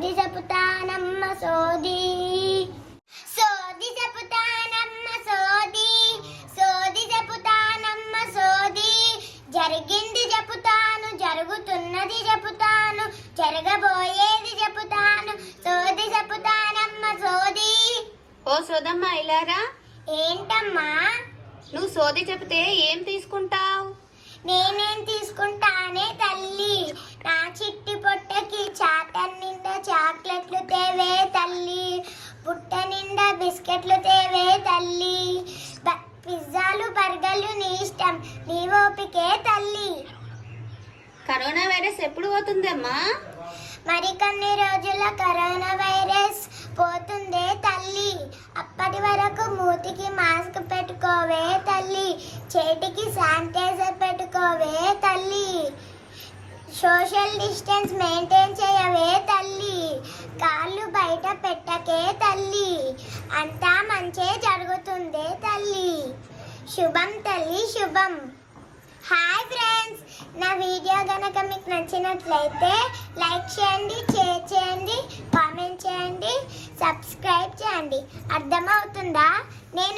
సోది చెబుతానమ్మ సోది సోది చెబుతానమ్మ సోది సోది చెబుతానమ్మ సోది జరిగింది చెబుతాను జరుగుతున్నది చెబుతాను జరగబోయేది చెబుతాను సోది చెబుతానమ్మ సోది. ఓ సోదమ్మ ఇలారా. ఏంటమ్మా? నువ్వు సోది చెప్తే ఏం తీసుకుంటావు? నేనేం తీసుకుంటానే తల్లి, నా చిట్టి పొట్టకి చాటన్ నిండా చాక్లెట్లు తేవే తల్లి, పుట్ట నిండా బిస్కెట్లు తేవే తల్లి, పిజ్జాలు బర్గర్లు నీ ఇష్టం, నీ ఓపికే తల్లి. కరోనా వైరస్ ఎప్పుడు పోతుందమ్మా? మరి కొన్ని రోజుల కరోనా వైరస్ పోతుందే తల్లి, అప్పటి వరకు మూతికి మాస్క్ పెట్టుకోవే తల్లి, చేతికి శానిటైజర్ పెట్టుకోవే తల్లి, సోషల్ డిస్టెన్స్ మెయింటైన్ చేయవే తల్లి, కాళ్ళు బయట పెట్టకే తల్లి, అంతా మంచే జరుగుతుందే తల్లి. శుభం తల్లి శుభం. హాయ్ ఫ్రెండ్స్, నా వీడియో కనుక మీకు నచ్చినట్లయితే లైక్ చేయండి, షేర్ చేయండి, కామెంట్ చేయండి, సబ్స్క్రైబ్ చేయండి. అర్థమవుతుందా? నేను